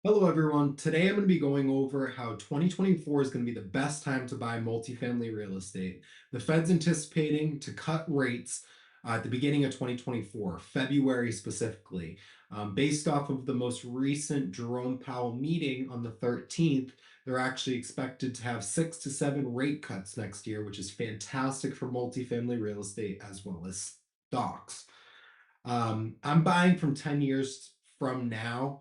Hello, everyone. Today I'm going to be going over how 2024 is going to be the best time to buy multifamily real estate. The Fed's anticipating to cut rates at the beginning of 2024, February specifically. Based off of the most recent Jerome Powell meeting on the 13th, they're actually expected to have 6 to 7 rate cuts next year, which is fantastic for multifamily real estate as well as stocks. I'm buying from 10 years from now.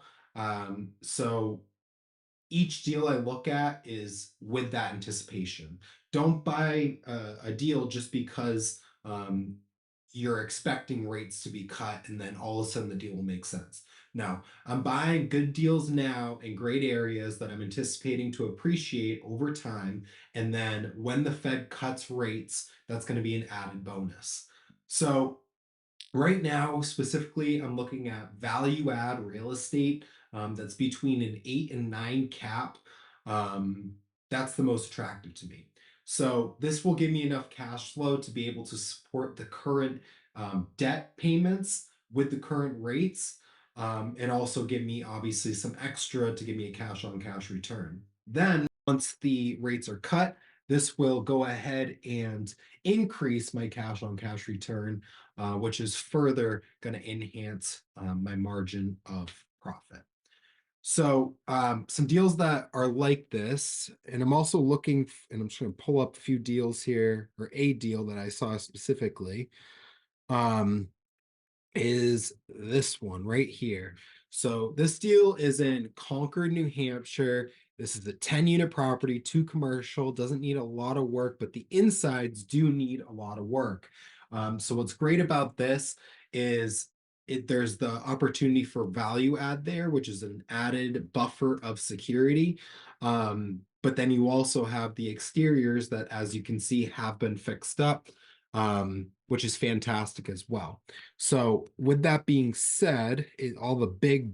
So each deal I look at is with that anticipation. Don't buy a deal just because you're expecting rates to be cut and then all of a sudden the deal will make sense. No, I'm buying good deals now in great areas that I'm anticipating to appreciate over time. And then when the Fed cuts rates, that's going to be an added bonus. So right now, specifically, I'm looking at value add real estate that's between an 8 and 9 cap. Um, that's the most attractive to me. So this will give me enough cash flow to be able to support the current debt payments with the current rates, and also give me obviously some extra to give me a cash on cash return. Then once the rates are cut, this will go ahead and increase my cash on cash return, which is further going to enhance my margin of profit. So, some deals that are like this, and I'm also looking, and I'm just going to pull up a few deals here, or a deal that I saw specifically, um, is this one right here. So, this deal is in Concord, New Hampshire. This is a 10-unit property, two commercial, doesn't need a lot of work, but the insides do need a lot of work. So what's great about this is there's the opportunity for value add there, which is an added buffer of security. But then you also have the exteriors that, as you can see, have been fixed up, which is fantastic as well. So with that being said, all the big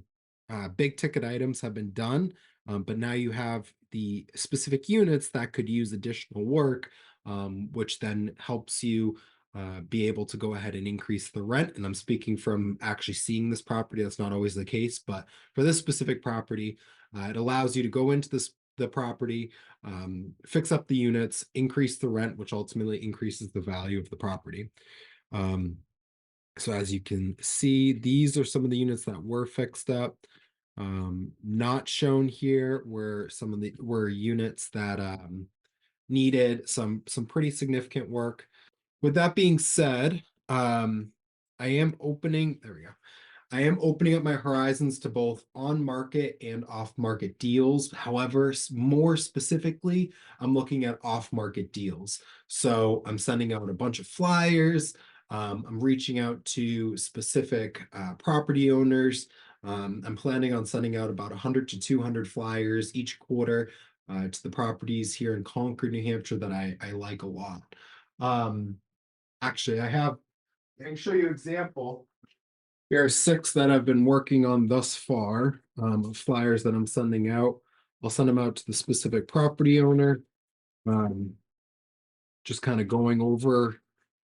ticket items have been done, but now you have the specific units that could use additional work, which then helps you be able to go ahead and increase the rent. And I'm speaking from actually seeing this property. That's not always the case, but for this specific property, it allows you to go into the property, fix up the units, increase the rent, which ultimately increases the value of the property. Um, so as you can see, these are some of the units that were fixed up. Not shown here were some of the were units that needed some pretty significant work. With that being said, I am opening, there we go. I am opening up my horizons to both on market and off market deals. However, more specifically, I'm looking at off market deals. So I'm sending out a bunch of flyers. I'm reaching out to specific property owners. I'm planning on sending out about 100 to 200 flyers each quarter to the properties here in Concord, New Hampshire that I like a lot. Um, Actually, I can show you an example. Here are 6 that I've been working on thus far, of flyers that I'm sending out. I'll send them out to the specific property owner. Um, just kind of going over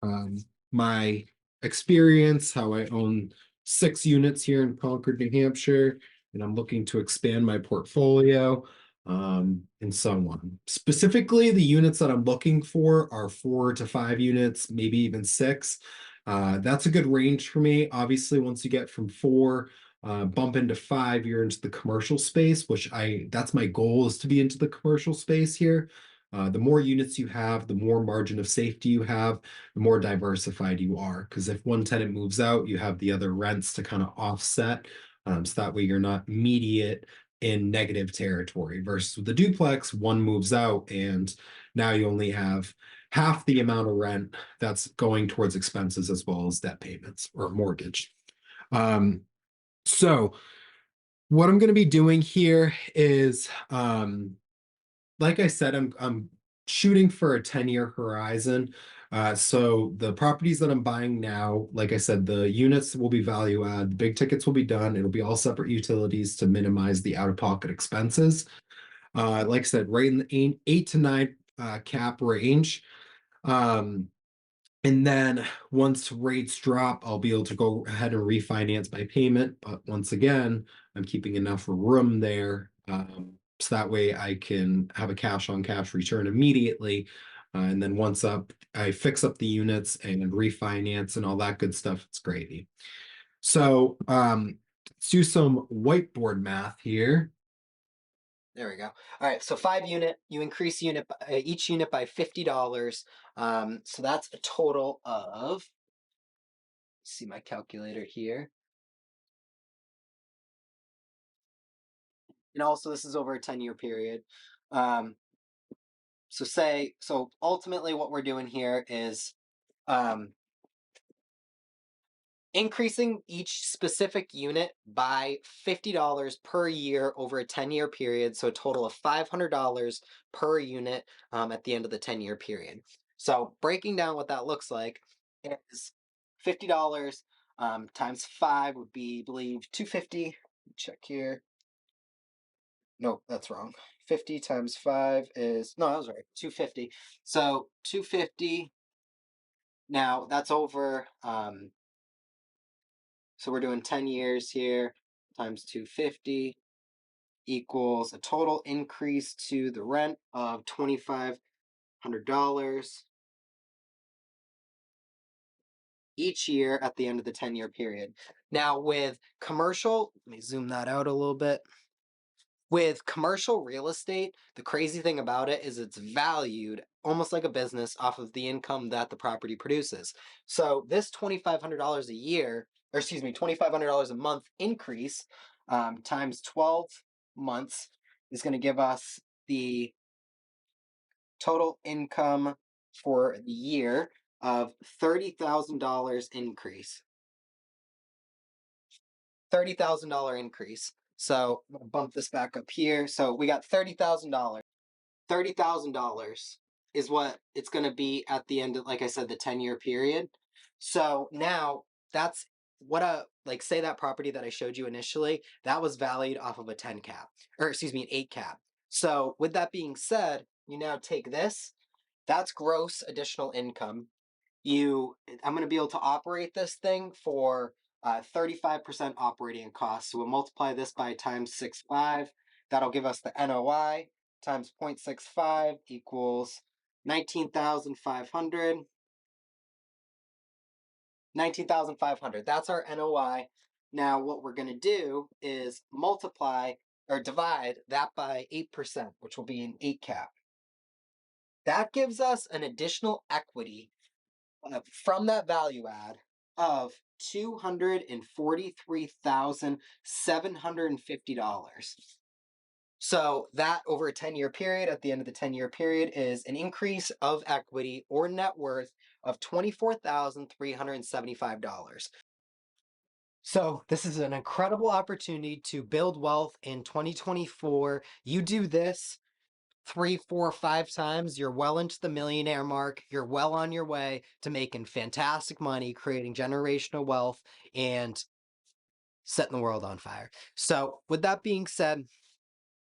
um, my experience, how I own 6 units here in Concord, New Hampshire, and I'm looking to expand my portfolio, and so on. Specifically, the units that I'm looking for are 4 to 5 units, maybe even 6. That's a good range for me. Obviously, once you get from 4, bump into 5, you're into the commercial space, which that's my goal, is to be into the commercial space here. The more units you have, the more margin of safety you have, the more diversified you are. Because if one tenant moves out, you have the other rents to kind of offset. So that way you're not immediate in negative territory. Versus with the duplex, one moves out and now you only have half the amount of rent that's going towards expenses as well as debt payments or mortgage. Um, so what I'm going to be doing here is, like I said, I'm shooting for a 10-year horizon. So the properties that I'm buying now, like I said, the units will be value add, the big tickets will be done. It'll be all separate utilities to minimize the out-of-pocket expenses. Like I said, right in the 8 to 9 cap range. Um, And then once rates drop, I'll be able to go ahead and refinance my payment. But once again, I'm keeping enough room there, so that way I can have a cash on cash return immediately. And then once I fix up the units and refinance and all that good stuff, it's gravy. So let's do some whiteboard math here. There we go. All right, so 5 unit, you increase each unit by $50. So that's a total of, see my calculator here. And also this is over a 10-year period. Um, so ultimately what we're doing here is um, increasing each specific unit by $50 per year over a 10-year period. So a total of $500 per unit at the end of the 10-year period. So breaking down what that looks like is $50 times 5 would be, I believe, 250. Check here. No, that's wrong. 50 times 5 is, no, that was right. 250. So 250. Now that's over so we're doing 10 years here times 250 equals a total increase to the rent of $2,500 each year at the end of the 10-year period. Now, with commercial, let me zoom that out a little bit. With commercial real estate, the crazy thing about it is it's valued almost like a business off of the income that the property produces. So this $2,500 a year, or excuse me, $2,500 a month increase times 12 months is going to give us the total income for the year of $30,000 increase. $30,000 increase. So I'm gonna bump this back up here. So we got $30,000. $30,000 is what it's going to be at the end of, like I said, the 10-year period. So now that's what like say that property that I showed you initially, that was valued off of a 10 cap, or excuse me, an 8 cap. So with that being said, you now take this, that's gross additional income. I'm going to be able to operate this thing for 35% operating costs. So we'll multiply this by times 6.5. That'll give us the NOI times 0.65 equals 19,500. 19,500. That's our NOI. Now, what we're going to do is multiply or divide that by 8%, which will be an 8 cap. That gives us an additional equity from that value add of $243,750. So that over a 10-year period, at the end of the 10-year period, is an increase of equity or net worth of $24,375. So this is an incredible opportunity to build wealth in 2024. You do this 3, 4, 5 times, you're well into the millionaire mark. You're well on your way to making fantastic money, creating generational wealth, and setting the world on fire. So, with that being said,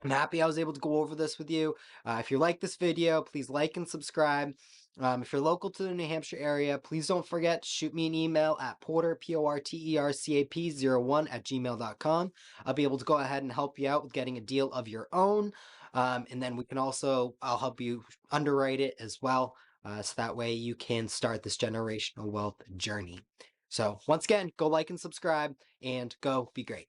I'm happy I was able to go over this with you. If you like this video, please like and subscribe. If you're local to the New Hampshire area, please don't forget to shoot me an email at porter, portercap01 at gmail.com. I'll be able to go ahead and help you out with getting a deal of your own. And then I'll help you underwrite it as well. So that way you can start this generational wealth journey. So once again, go like and subscribe and go be great.